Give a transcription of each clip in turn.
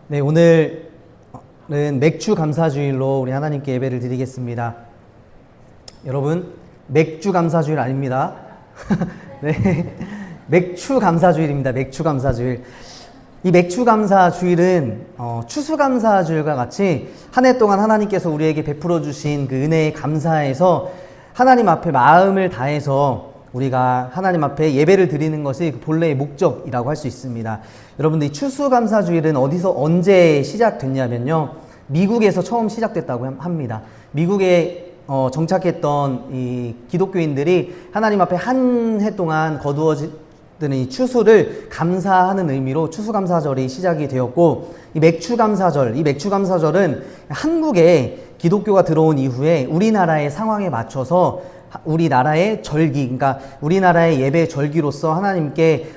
네, 오늘은 맥주 감사주일로 우리 하나님께 예배를 드리겠습니다. 여러분, 맥주 감사주일 아닙니다. 네, 맥주 감사주일입니다. 맥주 감사주일. 이 맥주 감사주일은 추수감사주일과 같이 한 해 동안 하나님께서 우리에게 베풀어 주신 그 은혜에 감사해서 하나님 앞에 마음을 다해서 우리가 하나님 앞에 예배를 드리는 것이 그 본래의 목적이라고 할 수 있습니다. 여러분들, 이 추수감사주일은 어디서 언제 시작됐냐면요, 미국에서 처음 시작됐다고 합니다. 미국에 정착했던 이 기독교인들이 하나님 앞에 한 해 동안 거두어지는 이 추수를 감사하는 의미로 추수감사절이 시작이 되었고, 이 맥주감사절은 한국에 기독교가 들어온 이후에 우리나라의 상황에 맞춰서 우리나라의 절기, 그러니까 우리나라의 예배 절기로서 하나님께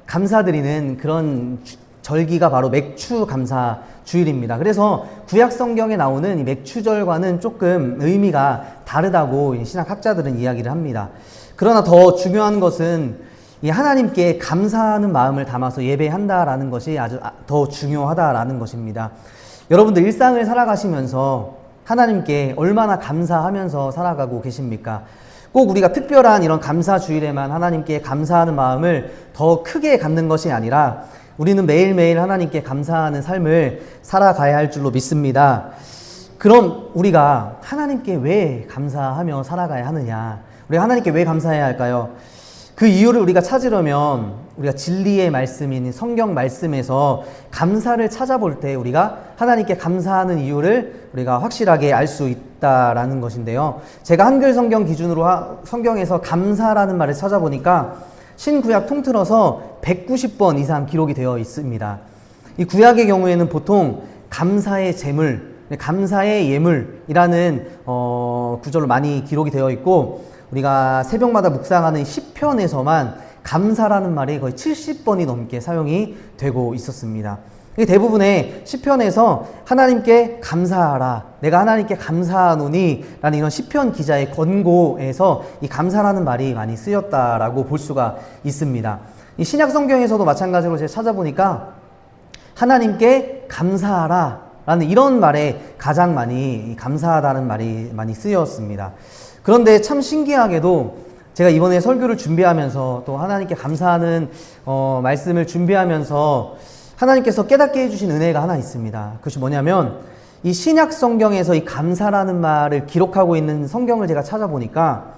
감사드리는 그런 절기가 바로 맥주감사주일입니다. 그래서 구약 성경에 나오는 이 맥주절과는 조금 의미가 다르다고 신학학자들은 이야기를 합니다. 그러나 더 중요한 것은 이 하나님께 감사하는 마음을 담아서 예배한다라는 것이 아주 더 중요하다라는 것입니다. 여러분들 일상을 살아가시면서 하나님께 얼마나 감사하면서 살아가고 계십니까? 꼭 우리가 특별한 이런 감사주일에만 하나님께 감사하는 마음을 더 크게 갖는 것이 아니라 우리는 매일매일 하나님께 감사하는 삶을 살아가야 할 줄로 믿습니다. 그럼 우리가 하나님께 왜 감사하며 살아가야 하느냐? 우리가 하나님께 왜 감사해야 할까요? 그 이유를 우리가 찾으려면 우리가 진리의 말씀인 성경 말씀에서 감사를 찾아볼 때 우리가 하나님께 감사하는 이유를 우리가 확실하게 알 수 있다라는 것인데요. 제가 한글 성경 기준으로 성경에서 감사라는 말을 찾아보니까 신구약 통틀어서 190번 이상 기록이 되어 있습니다. 이 구약의 경우에는 보통 감사의 제물, 감사의 예물이라는 구절로 많이 기록이 되어 있고, 우리가 새벽마다 묵상하는 시편에서만 감사라는 말이 거의 70번이 넘게 사용이 되고 있었습니다. 대부분의 시편에서 하나님께 감사하라, 내가 하나님께 감사하노니 라는 이런 시편 기자의 권고에서 이 감사라는 말이 많이 쓰였다라고 볼 수가 있습니다. 이 신약 성경에서도 마찬가지로 제가 찾아보니까 하나님께 감사하라 라는 이런 말에 가장 많이 감사하다는 말이 많이 쓰였습니다. 그런데 참 신기하게도 제가 이번에 설교를 준비하면서 또 하나님께 감사하는 말씀을 준비하면서 하나님께서 깨닫게 해주신 은혜가 하나 있습니다. 그것이 뭐냐면 이 신약 성경에서 이 감사라는 말을 기록하고 있는 성경을 제가 찾아보니까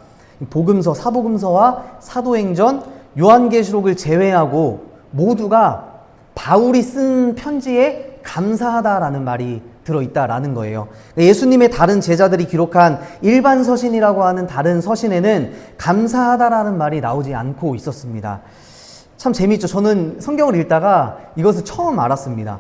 복음서, 사복음서와 사도행전, 요한계시록을 제외하고 모두가 바울이 쓴 편지에 감사하다라는 말이 들어있다라는 거예요. 예수님의 다른 제자들이 기록한 일반 서신이라고 하는 다른 서신에는 감사하다라는 말이 나오지 않고 있었습니다. 참 재미있죠. 저는 성경을 읽다가 이것을 처음 알았습니다.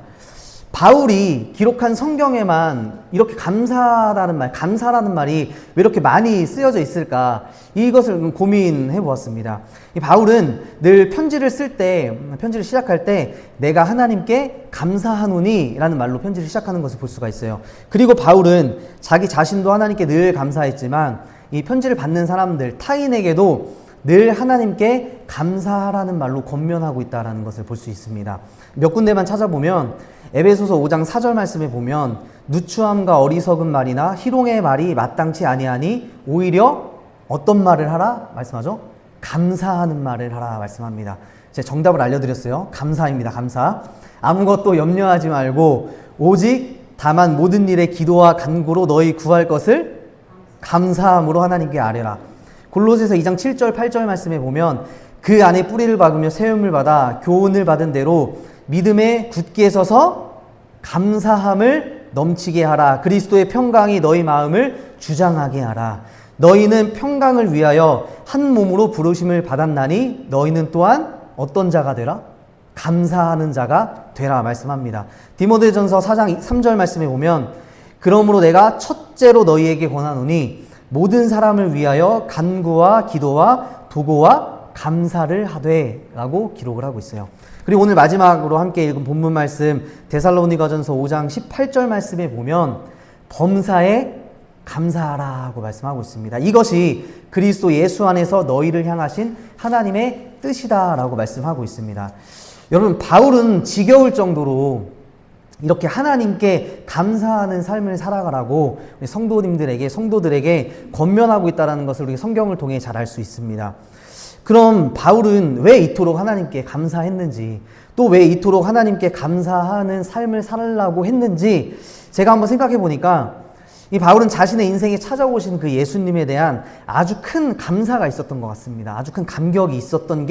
바울이 기록한 성경에만 이렇게 감사라는 말이 왜 이렇게 많이 쓰여져 있을까? 이것을 고민해 보았습니다. 이 바울은 늘 편지를 시작할 때 내가 하나님께 감사하노니 라는 말로 편지를 시작하는 것을 볼 수가 있어요. 그리고 바울은 자기 자신도 하나님께 늘 감사했지만 이 편지를 받는 사람들, 타인에게도 늘 하나님께 감사하라는 말로 권면하고 있다는 것을 볼 수 있습니다. 몇 군데만 찾아보면 에베소서 5장 4절 말씀에 보면 누추함과 어리석은 말이나 희롱의 말이 마땅치 아니하니 오히려 어떤 말을 하라? 말씀하죠? 감사하는 말을 하라 말씀합니다. 제가 정답을 알려드렸어요. 감사입니다. 감사. 아무것도 염려하지 말고 오직 다만 모든 일에 기도와 간구로 너희 구할 것을 감사함으로 하나님께 아뢰라. 골로새서 2장 7절 8절 말씀에 보면 그 안에 뿌리를 박으며 세움을 받아 교훈을 받은 대로 믿음에 굳게 서서 감사함을 넘치게 하라. 그리스도의 평강이 너희 마음을 주장하게 하라. 너희는 평강을 위하여 한 몸으로 부르심을 받았나니 너희는 또한 어떤 자가 되라? 감사하는 자가 되라 말씀합니다. 디모데전서 4장 3절 말씀에 보면 그러므로 내가 첫째로 너희에게 권하노니 모든 사람을 위하여 간구와 기도와 도고와 감사를 하되 라고 기록을 하고 있어요. 그리고 오늘 마지막으로 함께 읽은 본문 말씀 데살로니가전서 5장 18절 말씀에 보면 범사에 감사하라고 말씀하고 있습니다. 이것이 그리스도 예수 안에서 너희를 향하신 하나님의 뜻이다라고 말씀하고 있습니다. 여러분, 바울은 지겨울 정도로 이렇게 하나님께 감사하는 삶을 살아가라고 우리 성도들에게 권면하고 있다는 것을 우리 성경을 통해 잘 알 수 있습니다. 그럼 바울은 왜 이토록 하나님께 감사했는지, 또 왜 이토록 하나님께 감사하는 삶을 살라고 했는지 제가 한번 생각해 보니까 이 바울은 자신의 인생에 찾아오신 그 예수님에 대한 아주 큰 감사가 있었던 것 같습니다. 아주 큰 감격이 있었던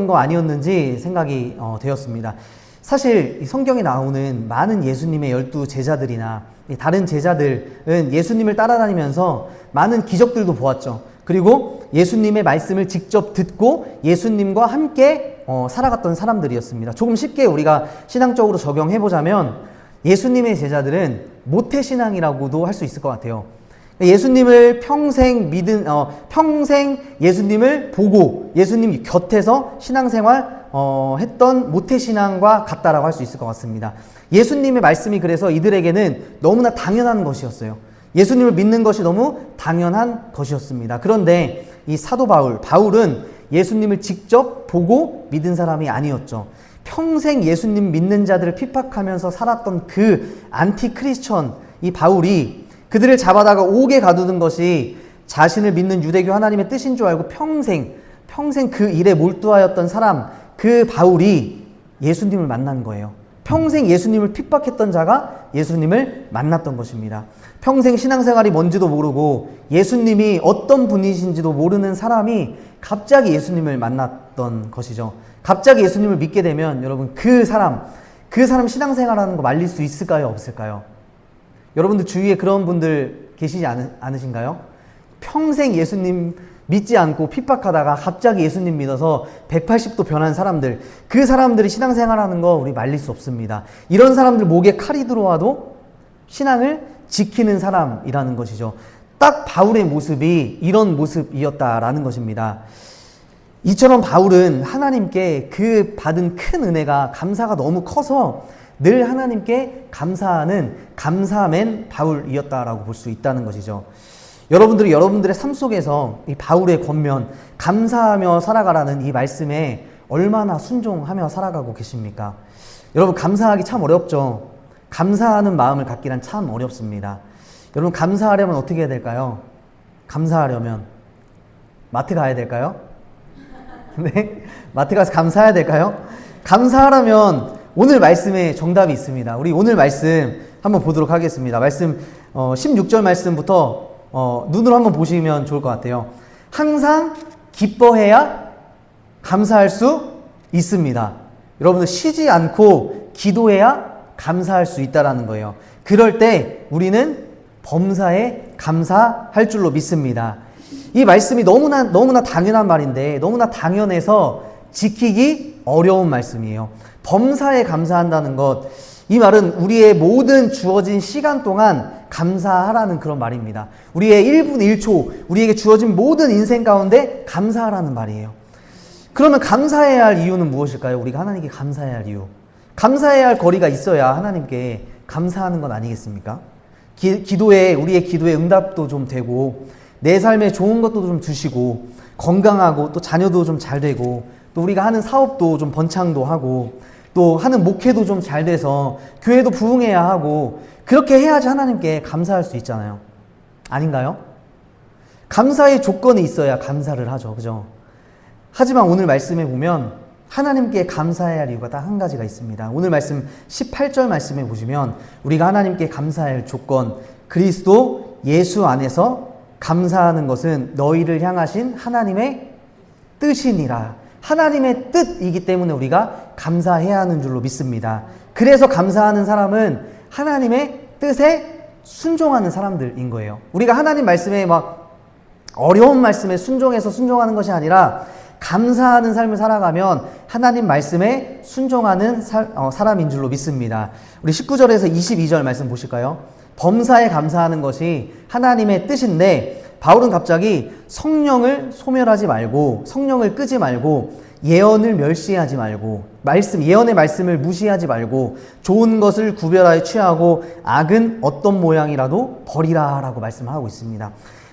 거 아니었는지 생각이 되었습니다. 사실 이 성경에 나오는 많은 예수님의 12 제자들이나 다른 제자들은 예수님을 따라다니면서 많은 기적들도 보았죠. 그리고 예수님의 말씀을 직접 듣고 예수님과 함께 살아갔던 사람들이었습니다. 조금 쉽게 우리가 신앙적으로 적용해보자면 예수님의 제자들은 모태신앙이라고도 할 수 있을 것 같아요. 예수님을 평생 예수님을 보고 예수님 곁에서 신앙생활 했던 모태신앙과 같다라고 할 수 있을 것 같습니다. 예수님의 말씀이 그래서 이들에게는 너무나 당연한 것이었어요. 예수님을 믿는 것이 너무 당연한 것이었습니다. 그런데 이 사도 바울은 예수님을 직접 보고 믿은 사람이 아니었죠. 평생 예수님 믿는 자들을 핍박하면서 살았던 그 안티크리스천 이 바울이 그들을 잡아다가 옥에 가두는 것이 자신을 믿는 유대교 하나님의 뜻인 줄 알고 평생 그 일에 몰두하였던 사람, 그 바울이 예수님을 만난 거예요. 평생 예수님을 핍박했던 자가 예수님을 만났던 것입니다. 평생 신앙생활이 뭔지도 모르고 예수님이 어떤 분이신지도 모르는 사람이 갑자기 예수님을 만났던 것이죠. 갑자기 예수님을 믿게 되면 여러분 그 사람 신앙생활하는 거 말릴 수 있을까요? 없을까요? 여러분들 주위에 그런 분들 계시지 않으신가요? 평생 예수님 믿지 않고 핍박하다가 갑자기 예수님 믿어서 180도 변한 사람들, 그 사람들이 신앙생활하는 거 우리 말릴 수 없습니다. 이런 사람들 목에 칼이 들어와도 신앙을 지키는 사람이라는 것이죠. 딱 바울의 모습이 이런 모습이었다라는 것입니다. 이처럼 바울은 하나님께 그 받은 큰 은혜가 감사가 너무 커서 늘 하나님께 감사하는 감사맨 바울이었다라고 볼 수 있다는 것이죠. 여러분들이 여러분들의 삶 속에서 이 바울의 권면, 감사하며 살아가라는 이 말씀에 얼마나 순종하며 살아가고 계십니까? 여러분 감사하기 참 어렵죠. 감사하는 마음을 갖기란 참 어렵습니다. 여러분 감사하려면 어떻게 해야 될까요? 감사하려면 마트 가야 될까요? 네? 마트 가서 감사해야 될까요? 감사하려면 오늘 말씀에 정답이 있습니다. 우리 오늘 말씀 한번 보도록 하겠습니다. 말씀 16절 말씀부터 눈으로 한번 보시면 좋을 것 같아요. 항상 기뻐해야 감사할 수 있습니다. 여러분들 쉬지 않고 기도해야 감사할 수 있다라는 거예요. 그럴 때 우리는 범사에 감사할 줄로 믿습니다. 이 말씀이 너무나 당연한 말인데 너무나 당연해서 지키기 어려운 말씀이에요. 범사에 감사한다는 것, 이 말은 우리의 모든 주어진 시간 동안 감사하라는 그런 말입니다. 우리의 1분 1초, 우리에게 주어진 모든 인생 가운데 감사하라는 말이에요. 그러면 감사해야 할 이유는 무엇일까요? 우리가 하나님께 감사해야 할 이유. 감사해야 할 거리가 있어야 하나님께 감사하는 것 아니겠습니까? 우리의 기도에 응답도 좀 되고, 내 삶에 좋은 것도 좀 주시고, 건강하고, 또 자녀도 좀 잘 되고, 또 우리가 하는 사업도 좀 번창도 하고, 또 하는 목회도 좀 잘 돼서 교회도 부흥해야 하고, 그렇게 해야지 하나님께 감사할 수 있잖아요. 아닌가요? 감사의 조건이 있어야 감사를 하죠. 그죠? 하지만 오늘 말씀에 보면 하나님께 감사해야 할 이유가 딱 한 가지가 있습니다. 오늘 말씀 18절 말씀에 보시면 우리가 하나님께 감사해야 할 조건, 그리스도 예수 안에서 감사하는 것은 너희를 향하신 하나님의 뜻이니라. 하나님의 뜻이기 때문에 우리가 감사해야 하는 줄로 믿습니다. 그래서 감사하는 사람은 하나님의 뜻에 순종하는 사람들인 거예요. 우리가 하나님 말씀에 막 어려운 말씀에 순종하는 것이 아니라 감사하는 삶을 살아가면 하나님 말씀에 순종하는 사람인 줄로 믿습니다. 우리 19절에서 22절 말씀 보실까요? 범사에 감사하는 것이 하나님의 뜻인데 바울은 갑자기 성령을 소멸하지 말고, 성령을 끄지 말고, 예언을 멸시하지 말고, 예언의 말씀을 무시하지 말고, 좋은 것을 구별하여 취하고 악은 어떤 모양이라도 버리라 라고 말씀하고 있습니다.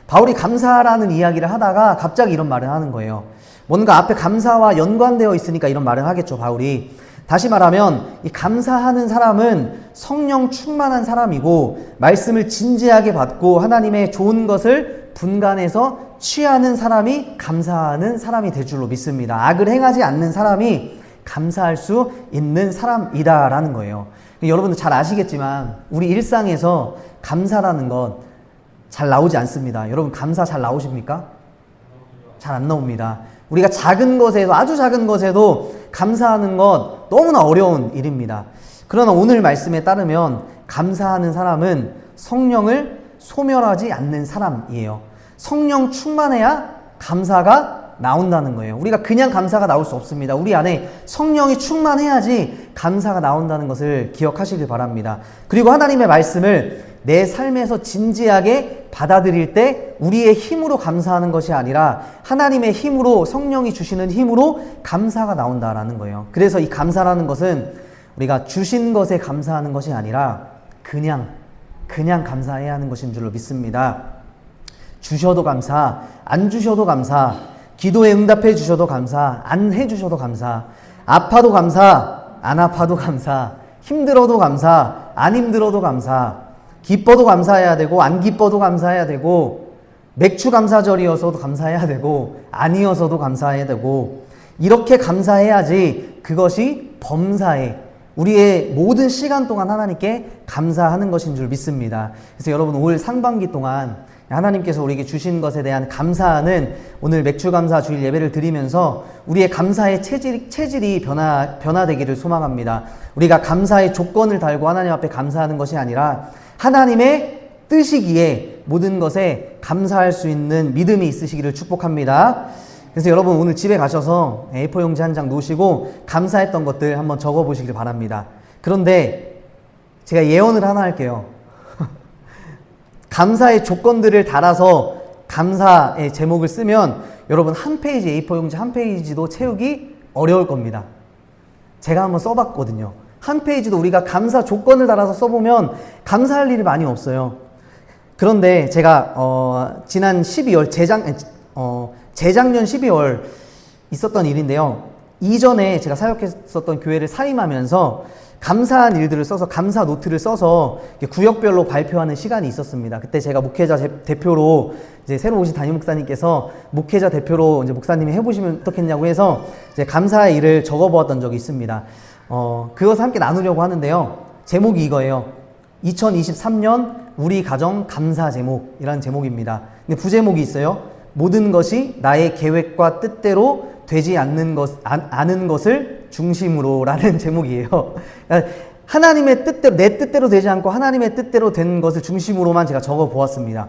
바울이 감사라는 이야기를 하다가 갑자기 이런 말을 하는 거예요. 뭔가 앞에 감사와 연관되어 있으니까 이런 말을 하겠죠, 바울이. 다시 말하면 이 감사하는 사람은 성령 충만한 사람이고 말씀을 진지하게 받고 하나님의 좋은 것을 분간해서 취하는 사람이 감사하는 사람이 될 줄로 믿습니다. 악을 행하지 않는 사람이 감사할 수 있는 사람이다라는 거예요. 여러분들 잘 아시겠지만 우리 일상에서 감사라는 것 잘 나오지 않습니다. 여러분 감사 잘 나오십니까? 잘 안 나옵니다. 우리가 작은 것에도 아주 작은 것에도 감사하는 것 너무나 어려운 일입니다. 그러나 오늘 말씀에 따르면 감사하는 사람은 성령을 소멸하지 않는 사람이에요. 성령 충만해야 감사가 나온다는 거예요. 우리가 그냥 감사가 나올 수 없습니다. 우리 안에 성령이 충만해야지 감사가 나온다는 것을 기억하시길 바랍니다. 그리고 하나님의 말씀을 내 삶에서 진지하게 받아들일 때 우리의 힘으로 감사하는 것이 아니라 하나님의 힘으로, 성령이 주시는 힘으로 감사가 나온다라는 거예요. 그래서 이 감사라는 것은 우리가 주신 것에 감사하는 것이 아니라 그냥 감사해야 하는 것인 줄로 믿습니다. 주셔도 감사, 안 주셔도 감사, 기도에 응답해 주셔도 감사, 안 해 주셔도 감사, 아파도 감사, 안 아파도 감사, 힘들어도 감사, 안 힘들어도 감사, 기뻐도 감사해야 되고 안 기뻐도 감사해야 되고 맥주 감사절이어서도 감사해야 되고 아니어서도 감사해야 되고 이렇게 감사해야지 그것이 범사에 우리의 모든 시간 동안 하나님께 감사하는 것인 줄 믿습니다. 그래서 여러분 올 상반기 동안 하나님께서 우리에게 주신 것에 대한 감사하는 오늘 맥주감사 주일 예배를 드리면서 우리의 감사의 체질이 변화되기를 소망합니다. 우리가 감사의 조건을 달고 하나님 앞에 감사하는 것이 아니라 하나님의 뜻이기에 모든 것에 감사할 수 있는 믿음이 있으시기를 축복합니다. 그래서 여러분 오늘 집에 가셔서 A4 용지 한 장 놓으시고 감사했던 것들 한번 적어 보시길 바랍니다. 그런데 제가 예언을 하나 할게요. 감사의 조건들을 달아서 감사의 제목을 쓰면 여러분 한 페이지 A4 용지 한 페이지도 채우기 어려울 겁니다. 제가 한번 써봤거든요. 한 페이지도 우리가 감사 조건을 달아서 써보면 감사할 일이 많이 없어요. 그런데 제가 지난 12월 재작년 12월 있었던 일인데요. 이전에 제가 사역했었던 교회를 사임하면서 감사한 일들을 써서 감사 노트를 써서 구역별로 발표하는 시간이 있었습니다. 그때 제가 목회자 대표로 이제 새로 오신 담임 목사님께서 목회자 대표로 이제 목사님이 해보시면 어떻겠냐고 해서 이제 감사의 일을 적어보았던 적이 있습니다. 그것을 함께 나누려고 하는데요. 제목이 이거예요. 2023년 우리 가정 감사 제목이라는 제목입니다. 근데 부제목이 있어요. 모든 것이 나의 계획과 뜻대로 되지 않는 아는 것을 중심으로 라는 제목이에요. 그러니까 하나님의 뜻대로, 내 뜻대로 되지 않고 하나님의 뜻대로 된 것을 중심으로만 제가 적어 보았습니다.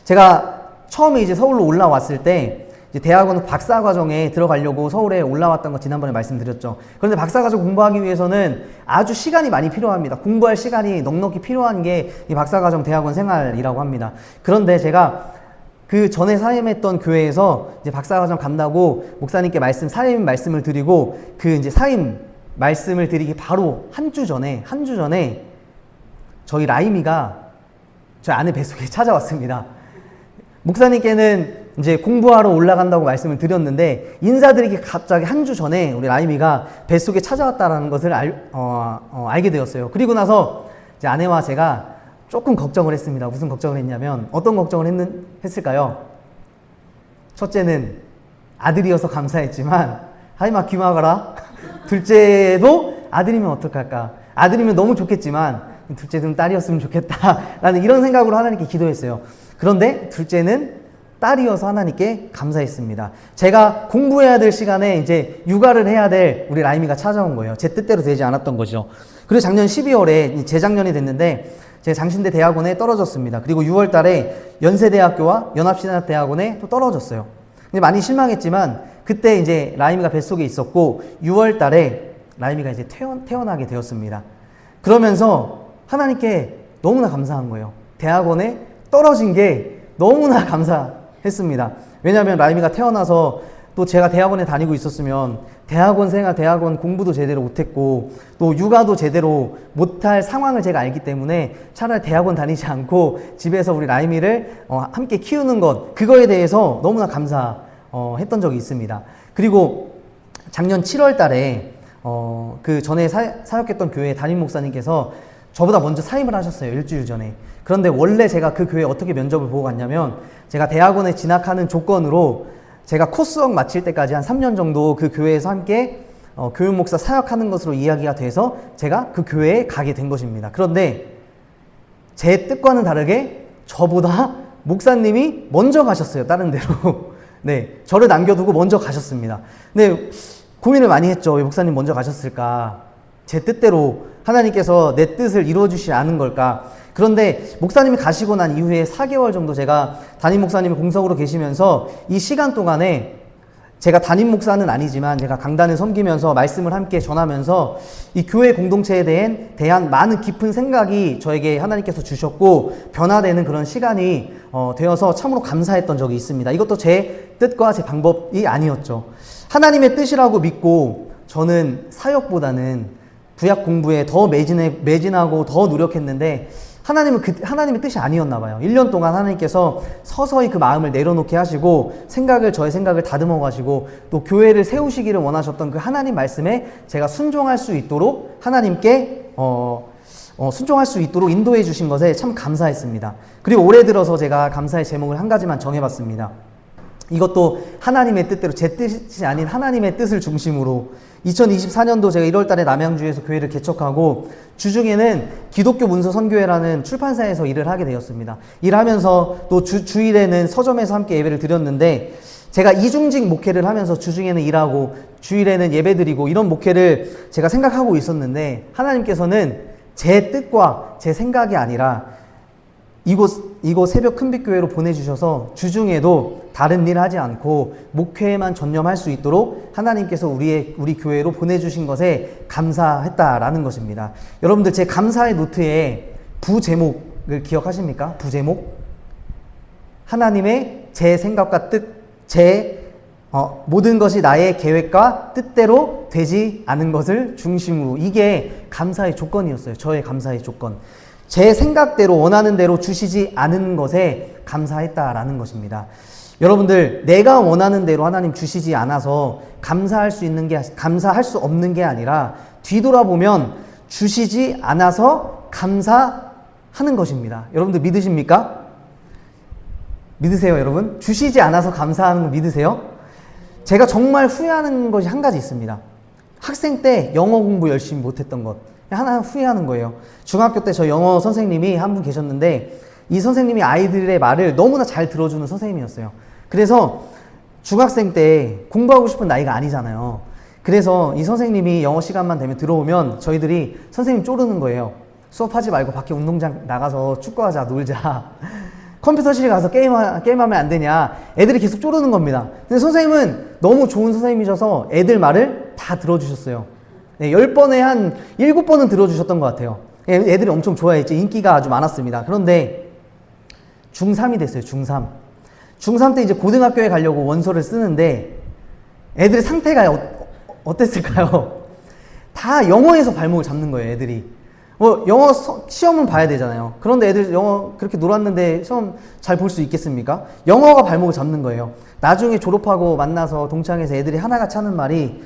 제가 처음에 이제 서울로 올라왔을 때 이제 대학원 박사과정에 들어가려고 서울에 올라왔던 거 지난번에 말씀드렸죠. 그런데 박사과정 공부하기 위해서는 아주 시간이 많이 필요합니다. 공부할 시간이 넉넉히 필요한 게 이 박사과정 대학원 생활이라고 합니다. 그런데 제가 그 전에 사임했던 교회에서 이제 박사과정 간다고 목사님께 사임 말씀을 드리고 그 이제 사임 말씀을 드리기 바로 한 주 전에 저희 라임이가 저희 아내 뱃속에 찾아왔습니다. 목사님께는 이제 공부하러 올라간다고 말씀을 드렸는데 인사드리기 갑자기 한 주 전에 우리 라임이가 뱃속에 찾아왔다라는 것을 알게 되었어요. 그리고 나서 이제 아내와 제가 조금 걱정을 했습니다. 무슨 걱정을 했냐면 어떤 걱정을 했을까요? 첫째는 아들이어서 감사했지만 하이마 귀 막아라. 둘째도 아들이면 어떡할까? 아들이면 너무 좋겠지만 둘째는 딸이었으면 좋겠다라는 이런 생각으로 하나님께 기도했어요. 그런데 둘째는 딸이어서 하나님께 감사했습니다. 제가 공부해야 될 시간에 이제 육아를 해야 될 우리 라임이가 찾아온 거예요. 제 뜻대로 되지 않았던 거죠. 그리고 작년 12월에 재작년이 됐는데 제가 장신대 대학원에 떨어졌습니다. 그리고 6월 달에 연세대학교와 연합신학대학원에 또 떨어졌어요. 근데 많이 실망했지만 그때 이제 라임이가 뱃속에 있었고 6월 달에 라임이가 이제 태어나게 되었습니다. 그러면서 하나님께 너무나 감사한 거예요. 대학원에 떨어진 게 너무나 감사했습니다. 왜냐하면 라임이가 태어나서 또 제가 대학원에 다니고 있었으면 대학원 생활, 대학원 공부도 제대로 못했고 또 육아도 제대로 못할 상황을 제가 알기 때문에 차라리 대학원 다니지 않고 집에서 우리 라임이를 함께 키우는 것, 그거에 대해서 너무나 감사했던 적이 있습니다. 그리고 작년 7월 달에 그 전에 사역했던 교회 담임 목사님께서 저보다 먼저 사임을 하셨어요. 일주일 전에. 그런데 원래 제가 그 교회에 어떻게 면접을 보고 갔냐면, 제가 대학원에 진학하는 조건으로 제가 코스웍 마칠 때까지 한 3년 정도 그 교회에서 함께 교육 목사 사역하는 것으로 이야기가 돼서 제가 그 교회에 가게 된 것입니다. 그런데 제 뜻과는 다르게 저보다 목사님이 먼저 가셨어요. 다른 데로. 네, 저를 남겨두고 먼저 가셨습니다. 근데 고민을 많이 했죠. 왜 목사님 먼저 가셨을까? 제 뜻대로 하나님께서 내 뜻을 이루어주시지 않은 걸까? 그런데 목사님이 가시고 난 이후에 4개월 정도 제가 담임 목사님이 공석으로 계시면서 이 시간 동안에 제가 담임 목사는 아니지만 제가 강단을 섬기면서 말씀을 함께 전하면서 이 교회 공동체에 대한 많은 깊은 생각이 저에게 하나님께서 주셨고 변화되는 그런 시간이 되어서 참으로 감사했던 적이 있습니다. 이것도 제 뜻과 제 방법이 아니었죠. 하나님의 뜻이라고 믿고 저는 사역보다는 구약 공부에 더 매진하고 더 노력했는데 하나님의 뜻이 아니었나 봐요. 1년 동안 하나님께서 서서히 그 마음을 내려놓게 하시고 저의 생각을 다듬어 가시고 또 교회를 세우시기를 원하셨던 그 하나님 말씀에 제가 순종할 수 있도록 하나님께 순종할 수 있도록 인도해 주신 것에 참 감사했습니다. 그리고 올해 들어서 제가 감사의 제목을 한 가지만 정해봤습니다. 이것도 하나님의 뜻대로 제 뜻이 아닌 하나님의 뜻을 중심으로 2024년도 제가 1월달에 남양주에서 교회를 개척하고 주중에는 기독교 문서 선교회라는 출판사에서 일을 하게 되었습니다. 일하면서 또 주일에는 서점에서 함께 예배를 드렸는데 제가 이중직 목회를 하면서 주중에는 일하고 주일에는 예배드리고 이런 목회를 제가 생각하고 있었는데 하나님께서는 제 뜻과 제 생각이 아니라 이곳 새벽 큰빛교회로 보내주셔서 주중에도 다른 일 하지 않고 목회에만 전념할 수 있도록 하나님께서 우리 교회로 보내주신 것에 감사했다라는 것입니다. 여러분들 제 감사의 노트에 부제목을 기억하십니까? 부제목? 하나님의 제 생각과 뜻, 모든 것이 나의 계획과 뜻대로 되지 않은 것을 중심으로, 이게 감사의 조건이었어요. 저의 감사의 조건. 제 생각대로 원하는 대로 주시지 않은 것에 감사했다라는 것입니다. 여러분들, 내가 원하는 대로 하나님 주시지 않아서 감사할 수 없는 게 아니라 뒤돌아보면 주시지 않아서 감사하는 것입니다. 여러분들 믿으십니까? 믿으세요, 여러분? 주시지 않아서 감사하는 거 믿으세요? 제가 정말 후회하는 것이 한 가지 있습니다. 학생 때 영어 공부 열심히 못했던 것. 하나 후회하는 거예요. 중학교 때 저 영어 선생님이 한 분 계셨는데 이 선생님이 아이들의 말을 너무나 잘 들어주는 선생님이었어요. 그래서 중학생 때 공부하고 싶은 나이가 아니잖아요. 그래서 이 선생님이 영어 시간만 되면 들어오면 저희들이 선생님 쪼르는 거예요. 수업하지 말고 밖에 운동장 나가서 축구하자, 놀자. 컴퓨터실 가서 게임하면 안 되냐. 애들이 계속 쪼르는 겁니다. 근데 선생님은 너무 좋은 선생님이셔서 애들 말을 다 들어주셨어요. 네, 10번에 한 7번은 들어주셨던 것 같아요. 애들이 엄청 좋아했죠. 인기가 아주 많았습니다. 그런데 중3이 됐어요. 중3. 중3 때 이제 고등학교에 가려고 원서를 쓰는데 애들의 상태가 어땠을까요? 다 영어에서 발목을 잡는 거예요. 애들이. 영어 시험은 봐야 되잖아요. 그런데 애들 영어 그렇게 놀았는데 시험 잘 볼 수 있겠습니까? 영어가 발목을 잡는 거예요. 나중에 졸업하고 만나서 동창회에서 애들이 하나같이 하는 말이,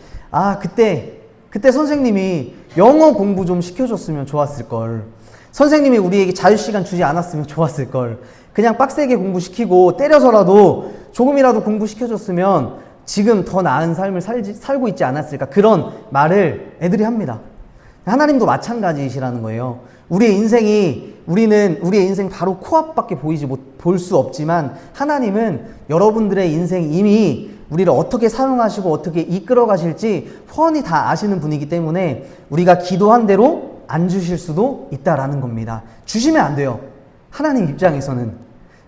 그때 선생님이 영어 공부 좀 시켜줬으면 좋았을걸. 선생님이 우리에게 자유시간 주지 않았으면 좋았을걸. 그냥 빡세게 공부시키고 때려서라도 조금이라도 공부시켜줬으면 지금 더 나은 삶을 살고 있지 않았을까. 그런 말을 애들이 합니다. 하나님도 마찬가지시라는 거예요. 우리의 인생 바로 코앞밖에 볼 수 없지만 하나님은 여러분들의 인생 이미 우리를 어떻게 사용하시고 어떻게 이끌어 가실지 훤히 다 아시는 분이기 때문에 우리가 기도한 대로 안 주실 수도 있다라는 겁니다. 주시면 안 돼요. 하나님 입장에서는.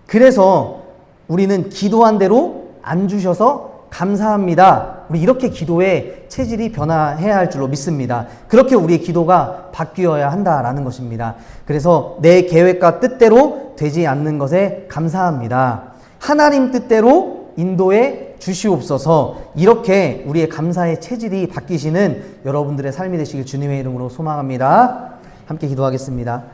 그래서 우리는 기도한 대로 안 주셔서 감사합니다. 우리 이렇게 기도의 체질이 변화해야 할 줄로 믿습니다. 그렇게 우리의 기도가 바뀌어야 한다라는 것입니다. 그래서 내 계획과 뜻대로 되지 않는 것에 감사합니다. 하나님 뜻대로 인도해 주시옵소서. 이렇게 우리의 감사의 체질이 바뀌시는 여러분들의 삶이 되시길 주님의 이름으로 소망합니다. 함께 기도하겠습니다.